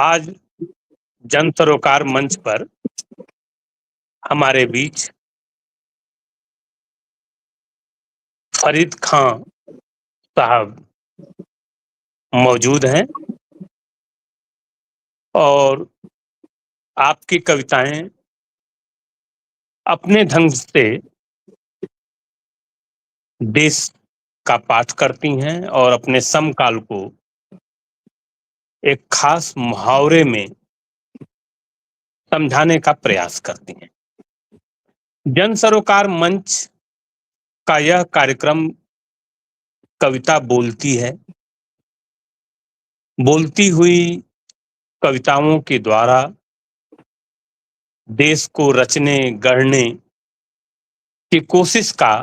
आज जन सरोकार मंच पर हमारे बीच फरीद खां साहब मौजूद हैं और आपकी कविताएं अपने ढंग से देश का पाठ करती हैं और अपने समकाल को एक खास मुहावरे में समझाने का प्रयास करती हैं। जन सरोकार मंच का यह कार्यक्रम कविता बोलती है, बोलती हुई कविताओं के द्वारा देश को रचने गढ़ने की कोशिश का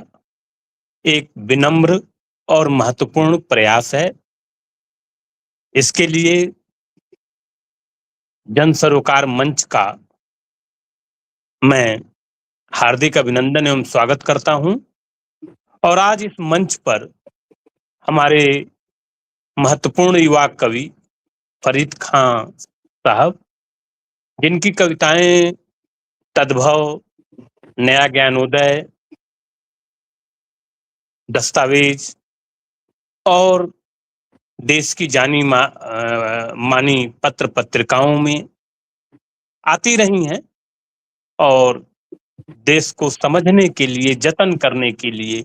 एक विनम्र और महत्वपूर्ण प्रयास है। इसके लिए जन सरोकार मंच का मैं हार्दिक अभिनंदन एवं स्वागत करता हूं और आज इस मंच पर हमारे महत्वपूर्ण युवा कवि फरीद खां साहब, जिनकी कविताएं तद्भव, नया ज्ञानोदय, दस्तावेज और देश की जानी मानी पत्र पत्रिकाओं में आती रही हैं और देश को समझने के लिए, जतन करने के लिए,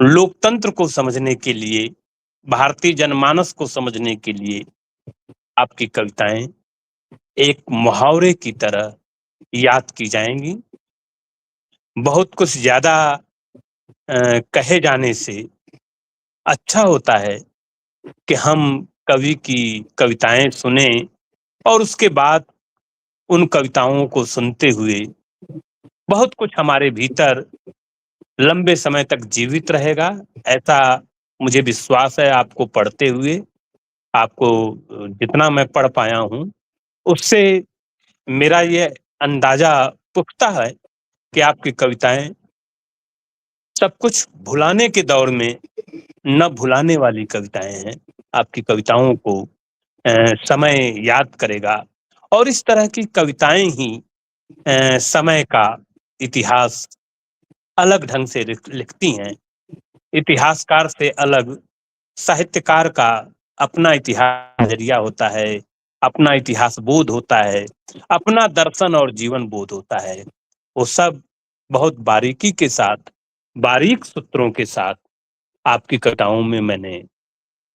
लोकतंत्र को समझने के लिए, भारतीय जनमानस को समझने के लिए आपकी कविताएं एक मुहावरे की तरह याद की जाएंगी। बहुत कुछ ज्यादा कहे जाने से अच्छा होता है कि हम कवि की कविताएं सुने और उसके बाद उन कविताओं को सुनते हुए बहुत कुछ हमारे भीतर लंबे समय तक जीवित रहेगा, ऐसा मुझे विश्वास है। आपको पढ़ते हुए, आपको जितना मैं पढ़ पाया हूं उससे मेरा ये अंदाजा पुख्ता है कि आपकी कविताएं सब कुछ भुलाने के दौर में न भुलाने वाली कविताएं हैं। आपकी कविताओं को समय याद करेगा और इस तरह की कविताएं ही समय का इतिहास अलग ढंग से लिखती हैं। इतिहासकार से अलग साहित्यकार का अपना इतिहास नजरिया होता है, अपना इतिहास बोध होता है, अपना दर्शन और जीवन बोध होता है। वो सब बहुत बारीकी के साथ, बारीक सूत्रों के साथ आपकी कविताओं में मैंने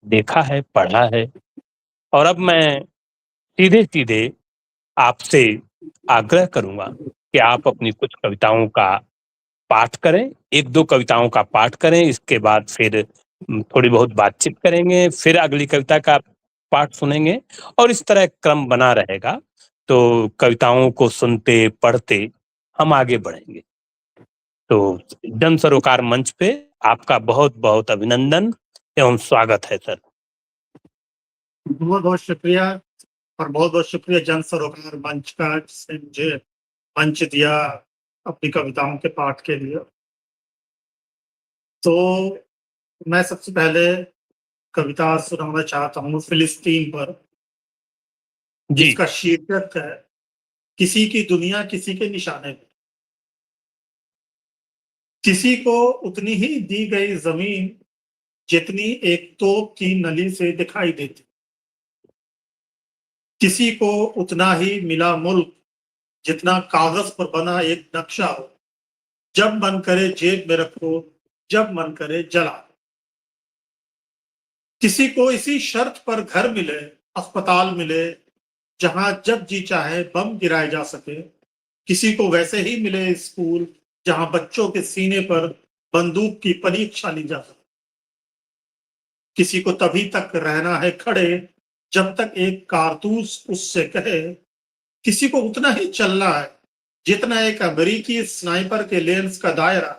देखा है, पढ़ा है और अब मैं सीधे सीधे आपसे आग्रह करूंगा कि आप अपनी कुछ कविताओं का पाठ करें, एक दो कविताओं का पाठ करें। इसके बाद फिर थोड़ी बहुत बातचीत करेंगे, फिर अगली कविता का पाठ सुनेंगे और इस तरह क्रम बना रहेगा। तो कविताओं को सुनते पढ़ते हम आगे बढ़ेंगे। तो जन सरोकार मंच पे आपका बहुत बहुत अभिनंदन एवं स्वागत है सर। बहुत बहुत शुक्रिया और बहुत बहुत शुक्रिया जन सरोकार मंच का, जिसने मुझे मंच दिया अपनी कविताओं के पाठ के लिए। तो मैं सबसे पहले कविता सुनाना चाहता हूँ फिलिस्तीन पर, जिसका शीर्षक है किसी की दुनिया किसी के निशाने पर। किसी को उतनी ही दी गई जमीन जितनी एक तोप की नली से दिखाई देती, किसी को उतना ही मिला मुल्क जितना कागज पर बना एक नक्शा हो। जब मन करे जेब में रखो, जब मन करे जला। किसी को इसी शर्त पर घर मिले, अस्पताल मिले, जहां जब जी चाहे बम गिराए जा सके। किसी को वैसे ही मिले स्कूल जहां बच्चों के सीने पर बंदूक की परीक्षा ली जा सके। किसी को तभी तक रहना है खड़े जब तक एक कारतूस उससे कहे। किसी को उतना ही चलना है जितना एक अमेरिकी स्नाइपर के लेंस का दायरा।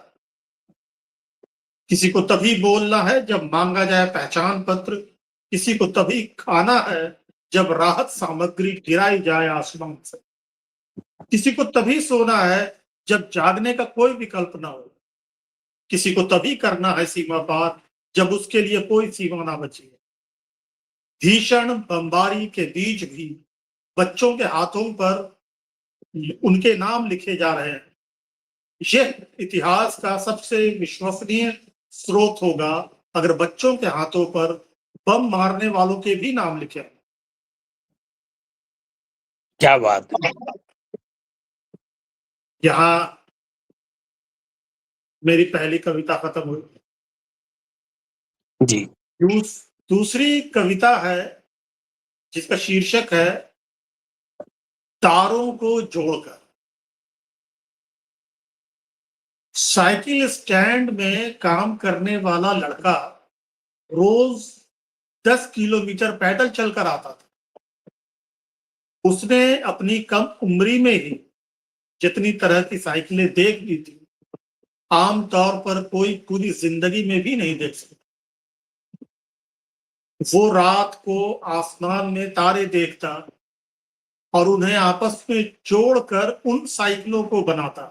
किसी को तभी बोलना है जब मांगा जाए पहचान पत्र। किसी को तभी खाना है जब राहत सामग्री गिराई जाए आसमान से। किसी को तभी सोना है जब जागने का कोई विकल्प ना हो। किसी को तभी करना है सीमा पार जब उसके लिए कोई सीमा ना बची है। भीषण बमबारी के बीच भी बच्चों के हाथों पर उनके नाम लिखे जा रहे हैं। यह इतिहास का सबसे विश्वसनीय स्रोत होगा अगर बच्चों के हाथों पर बम मारने वालों के भी नाम लिखे हों। क्या बात है। यहाँ मेरी पहली कविता खत्म हुई। जी। दूसरी कविता है जिसका शीर्षक है तारों को जोड़कर। साइकिल स्टैंड में काम करने वाला लड़का रोज 10 किलोमीटर पैदल चलकर आता था। उसने अपनी कम उम्री में ही जितनी तरह की साइकिलें देख ली थी, आमतौर पर कोई पूरी जिंदगी में भी नहीं देख सकता। वो रात को आसमान में तारे देखता और उन्हें आपस में जोड़कर उन साइकिलों को बनाता।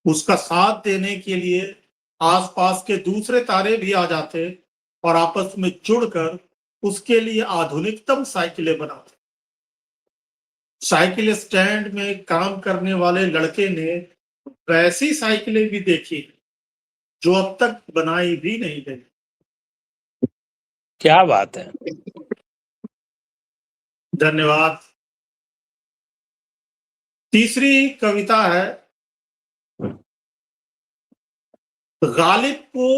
उसका साथ देने के लिए आसपास के दूसरे तारे भी आ जाते और आपस में जुड़कर उसके लिए आधुनिकतम साइकिलें बनाते। साइकिल स्टैंड में काम करने वाले लड़के ने वैसी साइकिलें भी देखी जो अब तक बनाई भी नहीं गई। क्या बात है। धन्यवाद। तीसरी कविता है गालिब को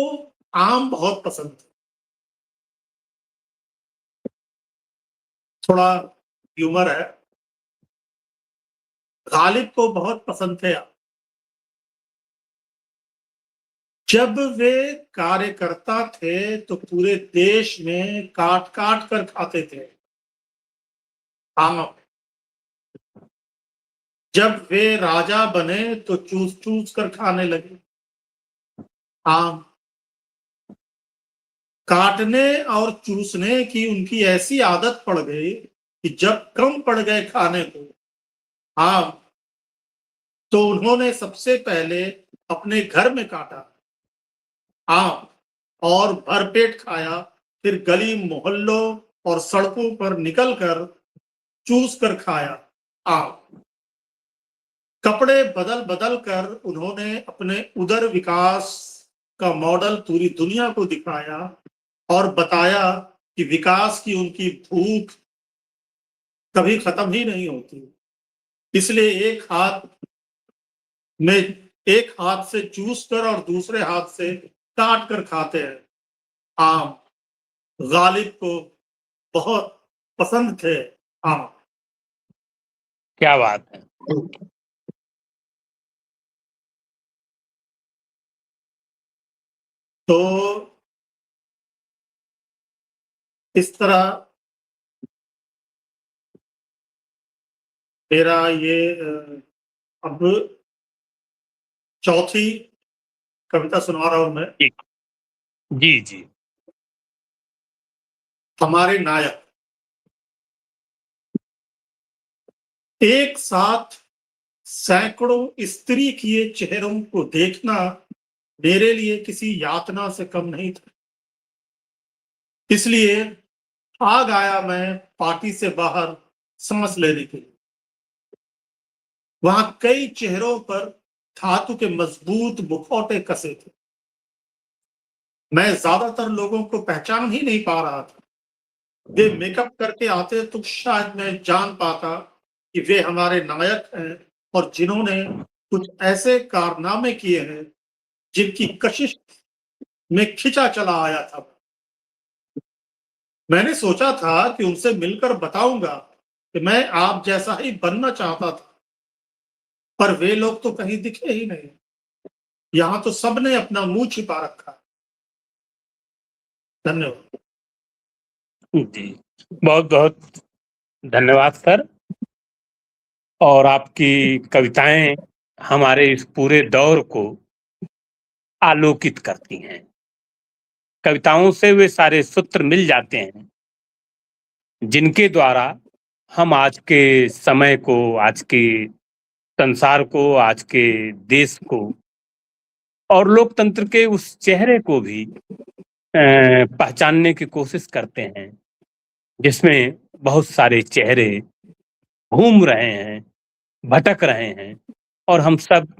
आम बहुत पसंद है। थोड़ा ह्यूमर है। गालिब को बहुत पसंद थे आम। जब वे कार्यकर्ता थे तो पूरे देश में काट काट कर खाते थे आम। जब वे राजा बने तो चूस चूस कर खाने लगे आम। काटने और चूसने की उनकी ऐसी आदत पड़ गई कि जब कम पड़ गए खाने को आम तो उन्होंने सबसे पहले अपने घर में काटा आम और भरपेट खाया। फिर गली मोहल्लों और सड़कों पर निकलकर चूस कर खाया आम। कपड़े बदल बदल कर उन्होंने अपने उदर विकास का मॉडल पूरी दुनिया को दिखाया और बताया कि विकास की उनकी भूख कभी खत्म ही नहीं होती। इसलिए एक हाथ से चूस कर और दूसरे हाथ से काट कर खाते हैं आम। गालिब को बहुत पसंद थे आम। क्या बात है। तो इस तरह मेरा ये अब चौथी कविता सुना रहा हूं मैं। जी जी। हमारे नायक। एक साथ सैकड़ों स्त्री किए चेहरों को देखना मेरे लिए किसी यातना से कम नहीं था। इसलिए भाग आया मैं पार्टी से बाहर सांस लेने के लिए। वहां कई चेहरों पर धातु के मजबूत मुखौटे कसे थे। मैं ज्यादातर लोगों को पहचान ही नहीं पा रहा था। वे मेकअप करके आते तो शायद मैं जान पाता कि वे हमारे नायक हैं और जिन्होंने कुछ ऐसे कारनामे किए हैं जिनकी कशिश में खिंचा चला आया था। मैंने सोचा था कि उनसे मिलकर बताऊंगा कि मैं आप जैसा ही बनना चाहता था, पर वे लोग तो कहीं दिखे ही नहीं। यहां तो सबने अपना मुंह छिपा रखा। धन्यवाद। जी, बहुत बहुत धन्यवाद सर। और आपकी कविताएं हमारे इस पूरे दौर को आलोकित करती हैं। कविताओं से वे सारे सूत्र मिल जाते हैं जिनके द्वारा हम आज के समय को, आज के संसार को, आज के देश को और लोकतंत्र के उस चेहरे को भी पहचानने की कोशिश करते हैं जिसमें बहुत सारे चेहरे घूम रहे हैं, भटक रहे हैं और हम सब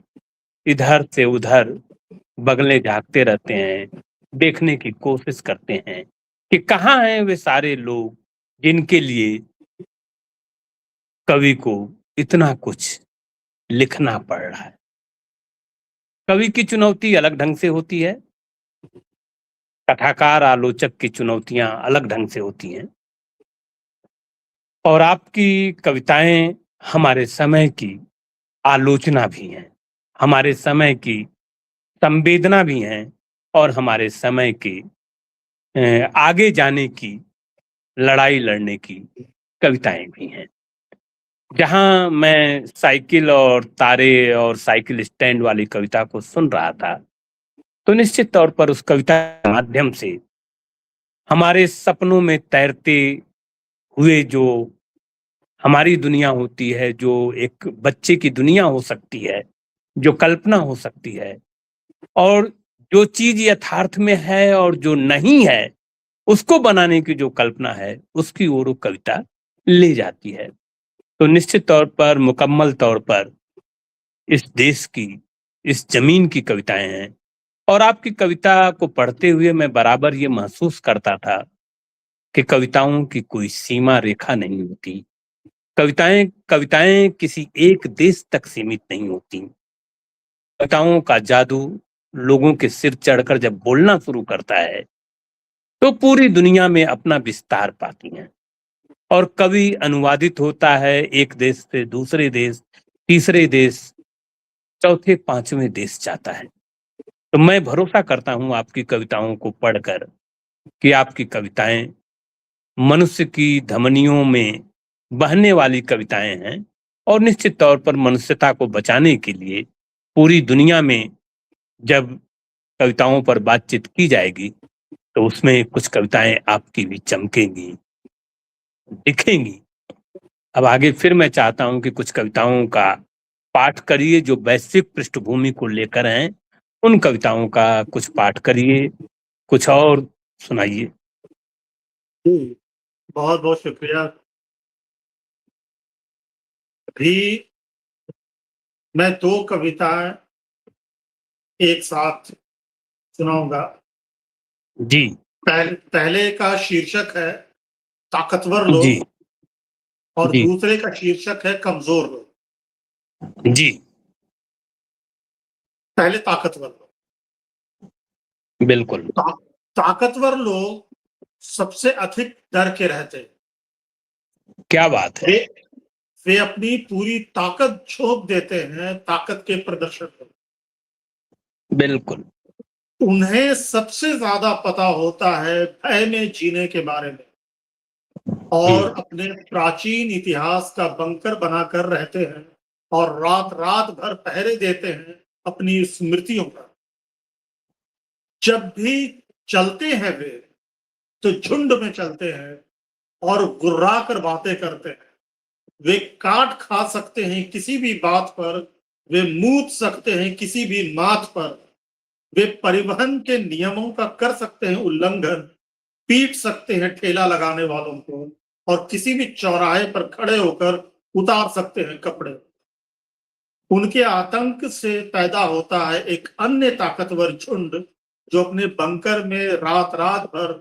इधर से उधर बगलें झाँकते रहते हैं, देखने की कोशिश करते हैं कि कहाँ हैं वे सारे लोग जिनके लिए कवि को इतना कुछ लिखना पड़ रहा है। कवि की चुनौती अलग ढंग से होती है, कथाकार आलोचक की चुनौतियाँ अलग ढंग से होती हैं और आपकी कविताएँ हमारे समय की आलोचना भी हैं, हमारे समय की संवेदना भी हैं और हमारे समय के आगे जाने की, लड़ाई लड़ने की कविताएँ भी हैं। जहाँ मैं साइकिल और तारे और साइकिल स्टैंड वाली कविता को सुन रहा था, तो निश्चित तौर पर उस कविता के माध्यम से हमारे सपनों में तैरते हुए जो हमारी दुनिया होती है, जो एक बच्चे की दुनिया हो सकती है, जो कल्पना हो सकती है और जो चीज़ यथार्थ में है और जो नहीं है, उसको बनाने की जो कल्पना है, उसकी ओर वो कविता ले जाती है। तो निश्चित तौर पर, मुकम्मल तौर पर इस देश की, इस ज़मीन की कविताएँ हैं और आपकी कविता को पढ़ते हुए मैं बराबर ये महसूस करता था कि कविताओं की कोई सीमा रेखा नहीं होती। कविताएँ कविताएँ किसी एक देश तक सीमित नहीं होती। कविताओं का जादू लोगों के सिर चढ़कर जब बोलना शुरू करता है, तो पूरी दुनिया में अपना विस्तार पाती हैं और कवि अनुवादित होता है एक देश से दूसरे देश, तीसरे देश, चौथे, पाँचवें देश जाता है। तो मैं भरोसा करता हूँ आपकी कविताओं को पढ़कर कि आपकी कविताएँ मनुष्य की धमनियों में बहने वाली कविताएँ हैं और निश्चित तौर पर मनुष्यता को बचाने के लिए पूरी दुनिया में जब कविताओं पर बातचीत की जाएगी, तो उसमें कुछ कविताएँ आपकी भी चमकेंगी, दिखेंगी। अब आगे फिर मैं चाहता हूँ कि कुछ कविताओं का पाठ करिए जो वैश्विक पृष्ठभूमि को लेकर हैं, उन कविताओं का कुछ पाठ करिए, कुछ और सुनाइए। जी, बहुत-बहुत शुक्रिया। अभी मैं 2 कविताएँ एक साथ सुनाऊँगा। जी, पहले का शीर्षक है ताकतवर जी, लोग और जी, दूसरे का शीर्षक है कमज़ोर लोग। जी, पहले ताकतवर लोग। बिल्कुल। ता ताकतवर लोग सबसे अधिक डर के रहते हैं। क्या बात है! वे वे अपनी पूरी ताकत झोंक देते हैं ताकत के प्रदर्शन में। बिल्कुल, उन्हें सबसे ज़्यादा पता होता है भय में जीने के बारे में हुँ, और अपने प्राचीन इतिहास का बंकर बनाकर रहते हैं और रात-रात भर पहरे देते हैं अपनी स्मृतियों का। जब भी चलते हैं वे, तो झुंड में चलते हैं और गुर्रा कर बातें करते हैं। वे काट खा सकते हैं किसी भी बात पर, वे मूत सकते हैं किसी भी मात पर, वे परिवहन के नियमों का कर सकते हैं उल्लंघन, पीट सकते हैं ठेला लगाने वालों को और किसी भी चौराहे पर खड़े होकर उतार सकते हैं कपड़े। उनके आतंक से पैदा होता है एक अन्य ताकतवर झुंड जो अपने बंकर में रात-रात भर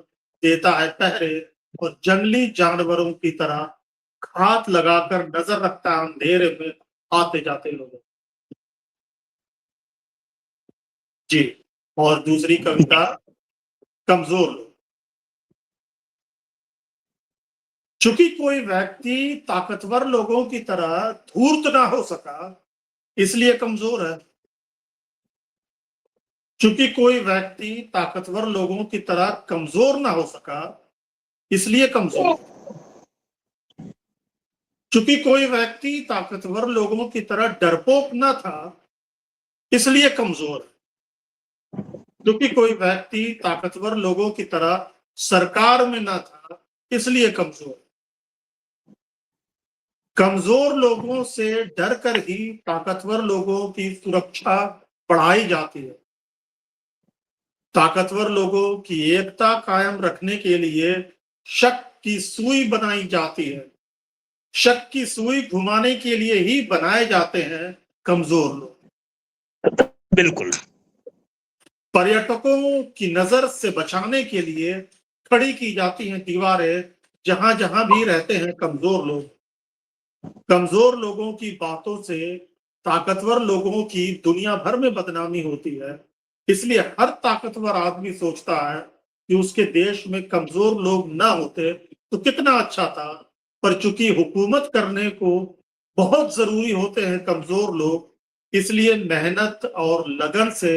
देता है पहरे और जंगली जानवरों की तरह घात लगाकर नजर रखता है अंधेरे में आते-जाते लोगों। जी, और दूसरी कविता कमज़ोर लोग। चूँकि कोई व्यक्ति ताकतवर लोगों की तरह धूर्त ना हो सका, इसलिए कमज़ोर है। चूँकि कोई व्यक्ति ताकतवर लोगों की तरह कमज़ोर ना हो सका, इसलिए कमज़ोर है। चूँकि कोई व्यक्ति ताकतवर लोगों की तरह डरपोक ना था, इसलिए कमज़ोर है। क्योंकि कोई व्यक्ति ताकतवर लोगों की तरह सरकार में ना था, इसलिए कमज़ोर है। कमज़ोर लोगों से डर कर ही ताकतवर लोगों की सुरक्षा बढ़ाई जाती है। ताकतवर लोगों की एकता कायम रखने के लिए शक की सुई बनाई जाती है। शक की सुई घुमाने के लिए ही बनाए जाते हैं कमजोर लोग। बिल्कुल। पर्यटकों की नजर से बचाने के लिए खड़ी की जाती हैं दीवारें, जहां जहां भी रहते हैं कमजोर लोग। कमजोर लोगों की बातों से ताकतवर लोगों की दुनिया भर में बदनामी होती है। इसलिए हर ताकतवर आदमी सोचता है कि उसके देश में कमजोर लोग ना होते तो कितना अच्छा था। पर चूंकि हुकूमत करने को बहुत जरूरी होते हैं कमजोर लोग, इसलिए मेहनत और लगन से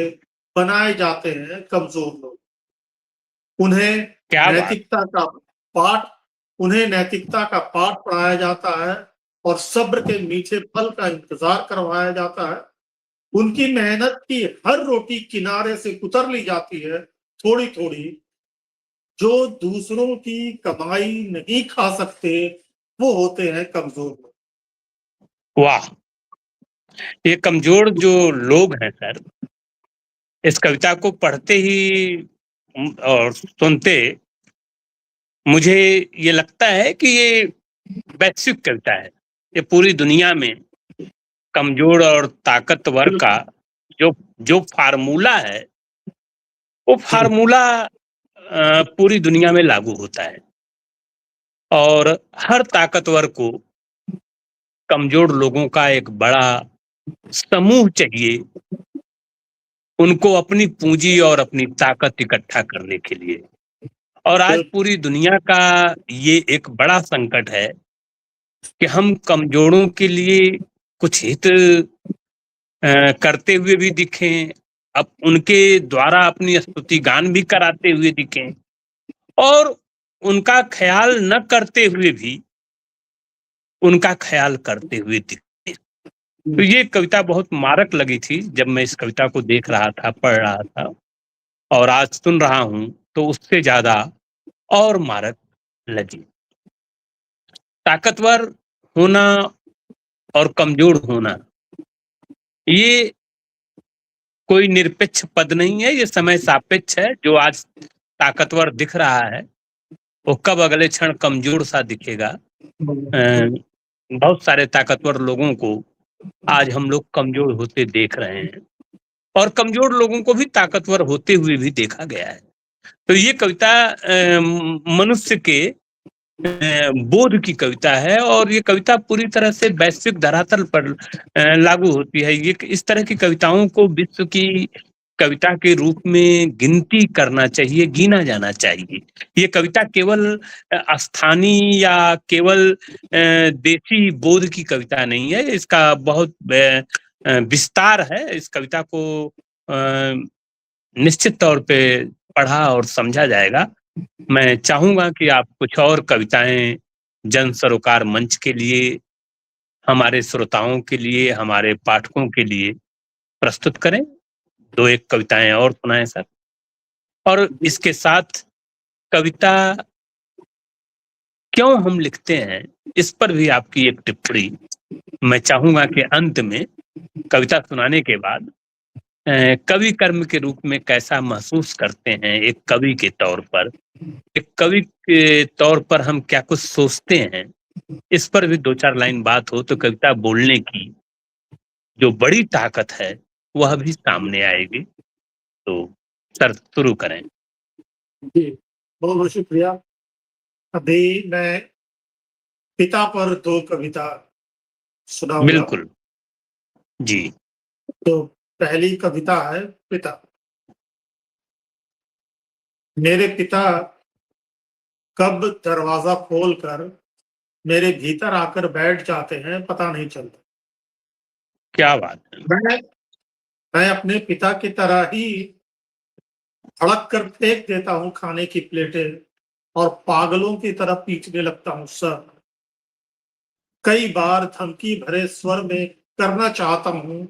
बनाए जाते हैं कमजोर लोग। उन्हें क्या बात। नैतिकता का पाठ उन्हें नैतिकता का पाठ पढ़ाया जाता है और सब्र के मीठे फल का इंतजार करवाया जाता है। उनकी मेहनत की हर रोटी किनारे से कुतर ली जाती है, थोड़ी थोड़ी। जो दूसरों की कमाई नहीं खा सकते, वो होते हैं कमजोर लोग। वाह, ये कमजोर जो लोग हैं सर, इस कविता को पढ़ते ही और सुनते मुझे ये लगता है कि ये वैश्विक कविता है। ये पूरी दुनिया में कमजोर और ताकतवर का जो जो फार्मूला है, वो फार्मूला पूरी दुनिया में लागू होता है। और हर ताकतवर को कमजोर लोगों का एक बड़ा समूह चाहिए, उनको अपनी पूंजी और अपनी ताकत इकट्ठा करने के लिए। और आज पूरी दुनिया का ये एक बड़ा संकट है कि हम कमजोरों के लिए कुछ हित करते हुए भी दिखें, अब उनके द्वारा अपनी स्तुति गान भी कराते हुए दिखें, और उनका ख्याल न करते हुए भी उनका ख्याल करते हुए दिखें। तो ये कविता बहुत मारक लगी थी जब मैं इस कविता को देख रहा था, पढ़ रहा था, और आज सुन रहा हूं तो उससे ज्यादा और मारक लगी। ताकतवर होना और कमजोर होना, ये कोई निरपेक्ष पद नहीं है, ये समय सापेक्ष है। जो आज ताकतवर दिख रहा है वो कब अगले क्षण कमजोर सा दिखेगा। बहुत सारे ताकतवर लोगों को आज हम लोग कमजोर होते देख रहे हैं, और कमजोर लोगों को भी ताकतवर होते हुए भी देखा गया है। तो ये कविता मनुष्य के बोध की कविता है, और ये कविता पूरी तरह से वैश्विक धरातल पर लागू होती है। ये इस तरह की कविताओं को विश्व की कविता के रूप में गिनती करना चाहिए, गिना जाना चाहिए। ये कविता केवल स्थानीय या केवल देशी बोध की कविता नहीं है, इसका बहुत विस्तार है। इस कविता को निश्चित तौर पे पढ़ा और समझा जाएगा। मैं चाहूंगा कि आप कुछ और कविताएं जन सरोकार मंच के लिए, हमारे श्रोताओं के लिए, हमारे पाठकों के लिए प्रस्तुत करें। दो एक कविताएं और सुनाएं सर। और इसके साथ कविता क्यों हम लिखते हैं, इस पर भी आपकी एक टिप्पणी मैं चाहूंगा कि अंत में कविता सुनाने के बाद कवि कर्म के रूप में कैसा महसूस करते हैं एक कवि के तौर पर, एक कवि के तौर पर हम क्या कुछ सोचते हैं, इस पर भी दो चार लाइन बात हो तो कविता बोलने की जो बड़ी ताकत है वह भी सामने आएगी। तो सर शुरू करें। जी, बहुत बहुत शुक्रिया। अभी मैं पिता पर दो कविता सुनाऊंगा। बिल्कुल जी। तो पहली कविता है पिता। मेरे पिता कब दरवाजा खोलकर मेरे भीतर आकर बैठ जाते हैं पता नहीं चलता। क्या बात है। मैं अपने पिता की तरह ही भड़क कर फेंक देता हूँ खाने की प्लेटें और पागलों की तरह पीटने लगता हूँ सर। कई बार धमकी भरे स्वर में करना चाहता हूँ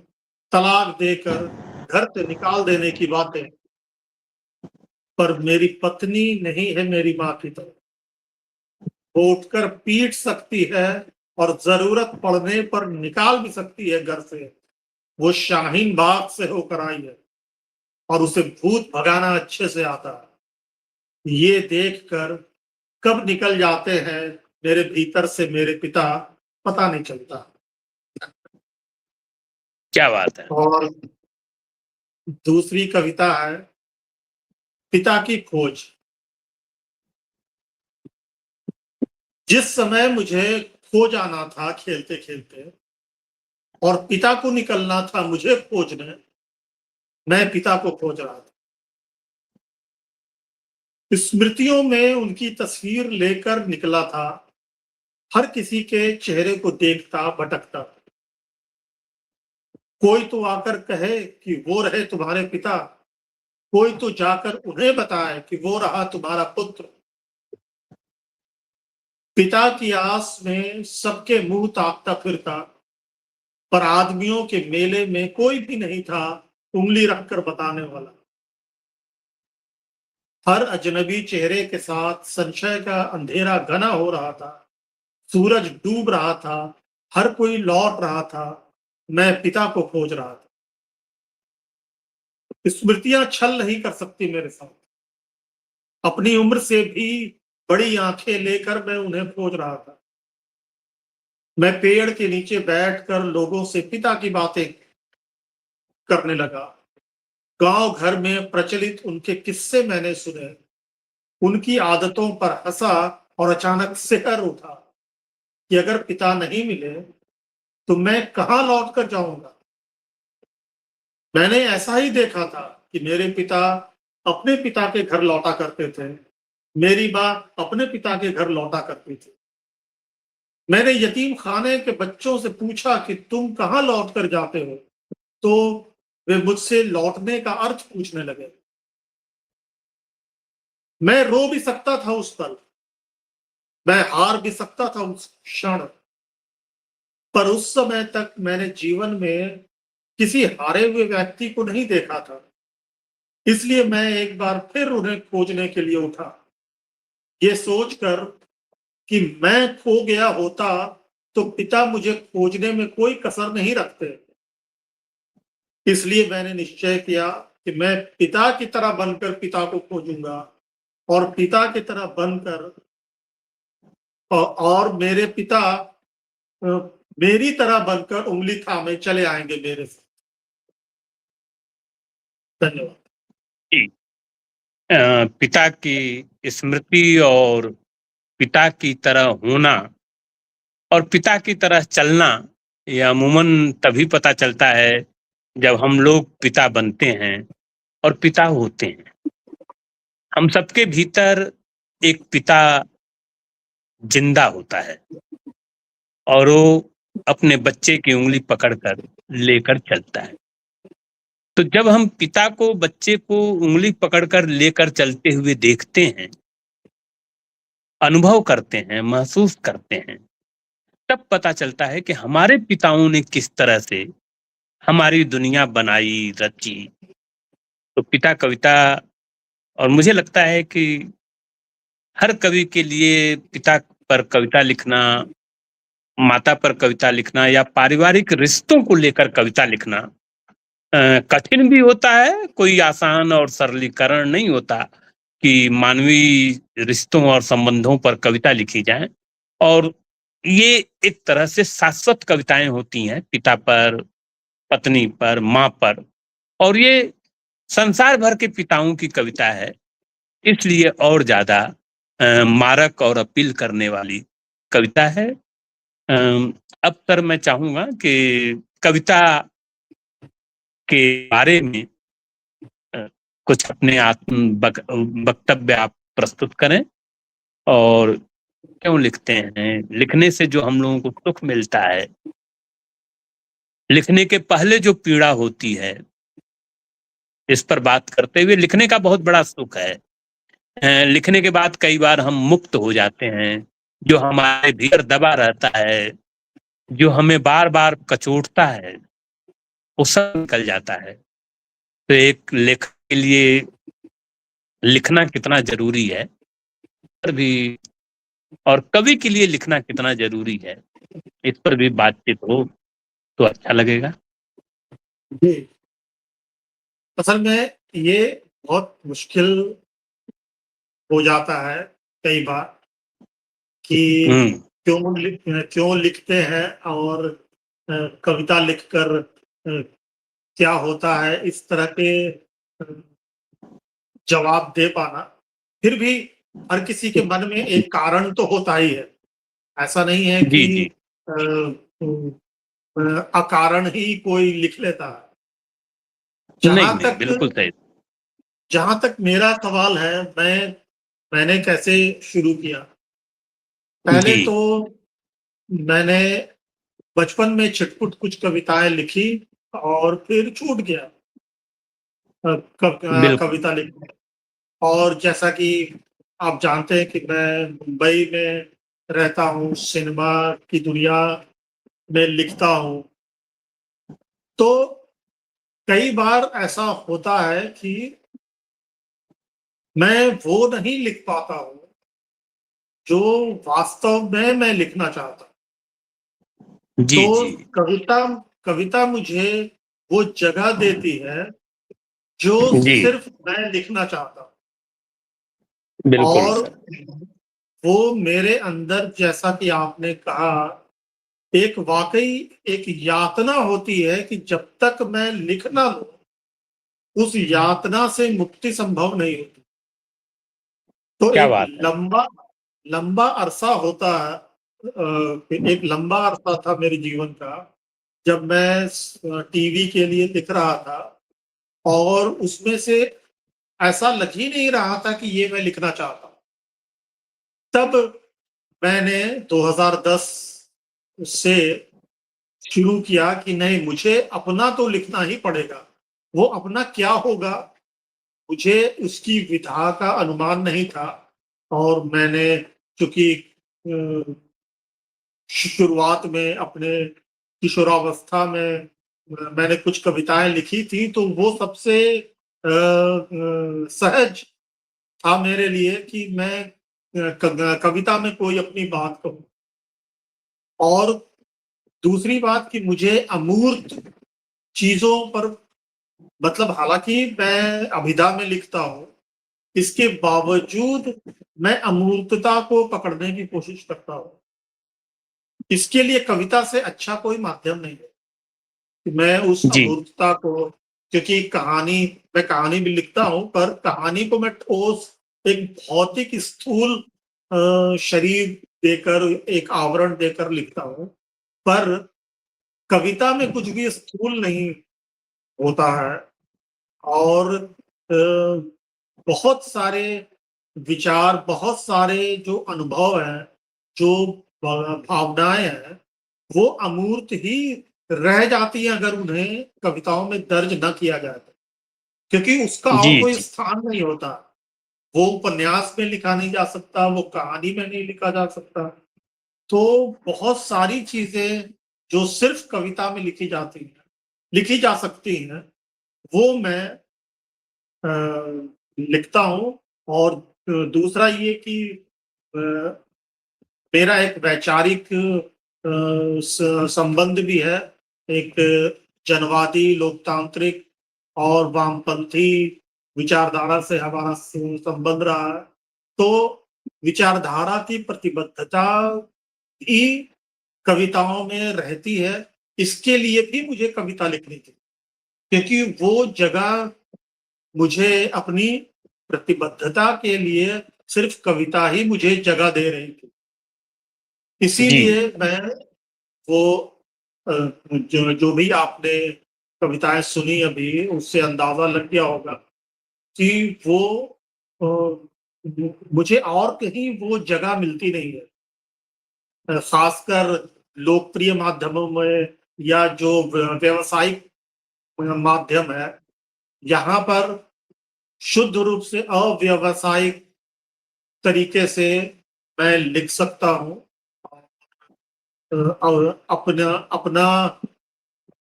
तलाक देकर घर से निकाल देने की बातें, पर मेरी पत्नी नहीं है मेरी माँ की तरह। वो उठकर पीट सकती है और जरूरत पड़ने पर निकाल भी सकती है घर से। वो शाहीन बाग से होकर आई है और उसे भूत भगाना अच्छे से आता है। ये देखकर कब निकल जाते हैं मेरे भीतर से मेरे पिता, पता नहीं चलता। क्या बात है। और दूसरी कविता है पिता की खोज। जिस समय मुझे खो जाना था खेलते खेलते और पिता को निकलना था मुझे खोजने, मैं पिता को खोज रहा था। स्मृतियों में उनकी तस्वीर लेकर निकला था, हर किसी के चेहरे को देखता भटकता। कोई तो आकर कहे कि वो रहे तुम्हारे पिता, कोई तो जाकर उन्हें बताए कि वो रहा तुम्हारा पुत्र। पिता की आस में सबके मुंह ताकता फिरता, पर आदमियों के मेले में कोई भी नहीं था उंगली रखकर बताने वाला। हर अजनबी चेहरे के साथ संशय का अंधेरा घना हो रहा था, सूरज डूब रहा था, हर कोई लौट रहा था, मैं पिता को खोज रहा था। स्मृतियां छल नहीं कर सकती मेरे साथ, अपनी उम्र से भी बड़ी आंखें लेकर मैं उन्हें खोज रहा था। मैं पेड़ के नीचे बैठकर लोगों से पिता की बातें करने लगा। गांव घर में प्रचलित उनके किस्से मैंने सुने, उनकी आदतों पर हंसा और अचानक सिहर उठा कि अगर पिता नहीं मिले तो मैं कहां लौट कर जाऊंगा। मैंने ऐसा ही देखा था कि मेरे पिता अपने पिता के घर लौटा करते थे, मेरी माँ अपने पिता के घर लौटा करती थी। मैंने यतीम खाने के बच्चों से पूछा कि तुम कहां लौट कर जाते हो, तो वे मुझसे लौटने का अर्थ पूछने लगे। मैं रो भी सकता था उस पल, मैं हार भी सकता था उस क्षण, पर उस समय तक मैंने जीवन में किसी हारे हुए व्यक्ति को नहीं देखा था। इसलिए मैं एक बार फिर उन्हें खोजने के लिए उठा, ये सोचकर कि मैं खो गया होता तो पिता मुझे खोजने में कोई कसर नहीं रखते। इसलिए मैंने निश्चय किया कि मैं पिता की तरह बनकर पिता को खोजूंगा और पिता की तरह बनकर और मेरे पिता अ, मेरी तरह बनकर उंगली थामे चले आएंगे मेरे से। धन्यवाद। जी। पिता की स्मृति और पिता की तरह होना और पिता की तरह चलना, ये अमूमन तभी पता चलता है जब हम लोग पिता बनते हैं और पिता होते हैं। हम सबके भीतर एक पिता जिंदा होता है और वो अपने बच्चे की उंगली पकड़कर लेकर चलता है। तो जब हम पिता को बच्चे को उंगली पकड़कर लेकर चलते हुए देखते हैं, अनुभव करते हैं, महसूस करते हैं, तब पता चलता है कि हमारे पिताओं ने किस तरह से हमारी दुनिया बनाई, रची। तो पिता कविता, और मुझे लगता है कि हर कवि के लिए पिता पर कविता लिखना, माता पर कविता लिखना या पारिवारिक रिश्तों को लेकर कविता लिखना कठिन भी होता है, कोई आसान और सरलीकरण नहीं होता कि मानवीय रिश्तों और संबंधों पर कविता लिखी जाए। और ये एक तरह से शाश्वत कविताएं होती हैं, पिता पर, पत्नी पर, माँ पर, और ये संसार भर के पिताओं की कविता है, इसलिए और ज्यादा मारक और अपील करने वाली कविता है। अब सर मैं चाहूंगा कि कविता के बारे में अ, कुछ अपने आत्म वक्तव्य आप प्रस्तुत करें, और क्यों लिखते हैं, लिखने से जो हम लोगों को सुख मिलता है, लिखने के पहले जो पीड़ा होती है, इस पर बात करते हुए लिखने का बहुत बड़ा सुख है। लिखने के बाद कई बार हम मुक्त हो जाते हैं, जो हमारे भीतर दबा रहता है, जो हमें बार बार कचोटता है, वो सब निकल जाता है। तो एक लेखक के लिए लिखना कितना जरूरी है, पर भी, और कवि के लिए लिखना कितना जरूरी है, इस पर भी बातचीत हो तो अच्छा लगेगा। जी, असल में ये बहुत मुश्किल हो जाता है कई बार, कि हुँ, क्यों लिखते हैं और कविता लिखकर क्या होता है, इस तरह के जवाब दे पाना। फिर भी हर किसी के मन में एक कारण तो होता ही है। ऐसा नहीं है कि जी, जी। अ, उम, अकारण ही कोई लिख लेता है। नहीं, जहाँ नहीं, तक बिल्कुल सही। जहाँ तक मेरा सवाल है, मैंने कैसे शुरू किया? पहले जी, तो मैंने बचपन में छिटपुट कुछ कविताएँ लिखी और फिर छूट गया बिल्कुल। कविता लिखना। और जैसा कि आप जानते हैं कि मैं मुंबई में रहता हूँ, सिनेमा की दुनिया में लिखता हूँ। तो कई बार ऐसा होता है कि मैं वो नहीं लिख पाता हूँ, जो वास्तव में मैं लिखना चाहता हूँ। जी, तो जी। कविता कविता मुझे वो जगह देती है, जो जी, सिर्फ़ मैं लिखना चाहता हूँ। बिल्कुल और सर। वो मेरे अंदर, जैसा कि आपने कहा, एक वाक़ई एक यातना होती है कि जब तक मैं लिख ना लूँ, उस यातना से मुक्ति संभव नहीं होती। तो क्या बात है! लंबा लंबा अरसा होता है, एक लंबा अरसा था मेरे जीवन का, जब मैं टीवी के लिए लिख रहा था और उसमें से ऐसा लग ही नहीं रहा था कि ये मैं लिखना चाहता हूँ। तब मैंने 2010 से शुरू किया कि नहीं, मुझे अपना तो लिखना ही पड़ेगा। वो अपना क्या होगा, मुझे उसकी विधा का अनुमान नहीं था। और मैंने, चूँकि अ, शुरुआत में अपने किशोरावस्था में मैंने कुछ कविताएँ लिखी थी, तो वो सबसे सहज था मेरे लिए कि मैं कविता में कोई अपनी बात कहूँ। और दूसरी बात कि मुझे अमूर्त चीज़ों पर, मतलब हालाँकि मैं अभिधा में लिखता हूँ, इसके बावजूद मैं अमूर्तता को पकड़ने की कोशिश करता हूँ। इसके लिए कविता से अच्छा कोई माध्यम नहीं है कि मैं उस जी, अमूर्तता को, क्योंकि मैं कहानी भी लिखता हूँ, पर कहानी को मैं ठोस, एक भौतिक स्थूल शरीर देकर, एक आवरण देकर लिखता हूँ। पर कविता में कुछ भी स्थूल नहीं होता है। और बहुत सारे विचार, बहुत सारे जो अनुभव हैं, जो भावनाएँ हैं, वो अमूर्त ही रह जाती हैं अगर उन्हें कविताओं में दर्ज न किया जाए तो। क्योंकि उसका और जी, कोई जी। स्थान नहीं होता। वो उपन्यास में लिखा नहीं जा सकता, वो कहानी में नहीं लिखा जा सकता। तो बहुत सारी चीज़ें जो सिर्फ़ कविता में लिखी जा सकती हैं, वो मैं लिखता हूँ। और दूसरा ये कि अ, मेरा एक वैचारिक संबंध भी है, एक जनवादी, लोकतांत्रिक और वामपंथी विचारधारा से हमारा संबंध रहा है। तो विचारधारा की प्रतिबद्धता भी कविताओं में रहती है। इसके लिए भी मुझे कविता लिखनी थी, क्योंकि वो जगह मुझे अपनी प्रतिबद्धता के लिए, सिर्फ़ कविता ही मुझे जगह दे रही थी। जी, इसीलिए मैं वो जो जो भी आपने कविताएँ सुनी अभी, उससे अंदाज़ा लग गया होगा कि वो अ, मुझे और कहीं वो जगह मिलती नहीं है। ख़ासकर लोकप्रिय माध्यमों में, या जो व्यावसायिक माध्यम है, यहाँ पर शुद्ध रूप से अव्यावसायिक तरीके से मैं लिख सकता हूँ। और अपना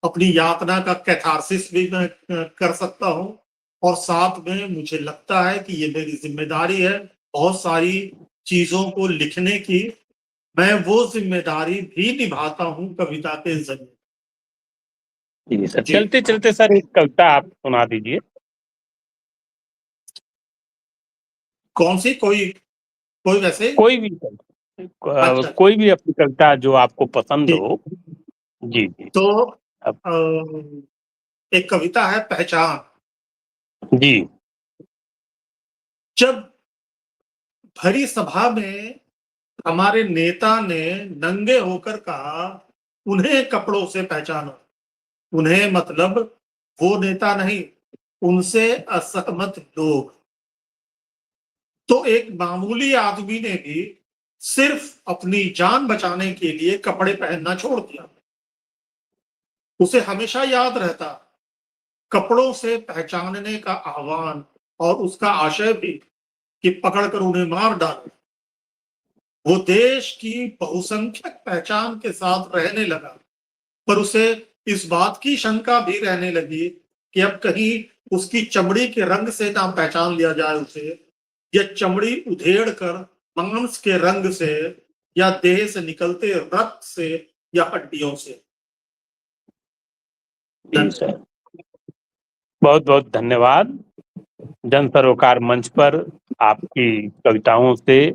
अपनी यातना का कैथार्सिस भी मैं कर सकता हूँ। और साथ में मुझे लगता है कि ये मेरी ज़िम्मेदारी है, बहुत सारी चीज़ों को लिखने की। मैं वो ज़िम्मेदारी भी निभाता हूँ कविता के ज़रिए। जी, सर। जी। चलते-चलते सर एक कविता आप सुना दीजिए। कौन-सी? कोई कोई वैसे कोई भी सर। अच्छा, कोई भी अपनी कविता जो आपको पसंद जी। हो। जी, जी। तो अब एक कविता है पहचान। जी, जब भरी सभा में हमारे नेता ने नंगे होकर कहा, उन्हें कपड़ों से पहचानो। उन्हें मतलब वो नेता नहीं, उनसे असहमत लोग। तो एक मामूली आदमी ने भी सिर्फ अपनी जान बचाने के लिए कपड़े पहनना छोड़ दिया। उसे हमेशा याद रहता कपड़ों से पहचानने का आह्वान, और उसका आशय भी कि पकड़कर उन्हें मार डालो। वो देश की बहुसंख्यक पहचान के साथ रहने लगा, पर उसे इस बात की शंका भी रहने लगी कि अब कहीं उसकी चमड़ी के रंग से ना पहचान लिया जाए उसे, या चमड़ी उधेड़ कर मांस के रंग से, या देह से निकलते रक्त से, या हड्डियों से। जी धन्यवाद। सर। बहुत-बहुत धन्यवाद। जन सरोकार मंच पर आपकी कविताओं से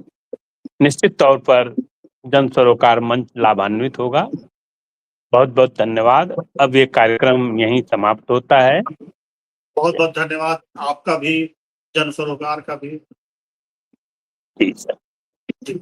निश्चित तौर पर जन सरोकार मंच लाभान्वित होगा। बहुत-बहुत धन्यवाद। अब ये कार्यक्रम यहीं समाप्त होता है। बहुत बहुत धन्यवाद आपका भी, जन सरोकार का भी। जी सर। जी।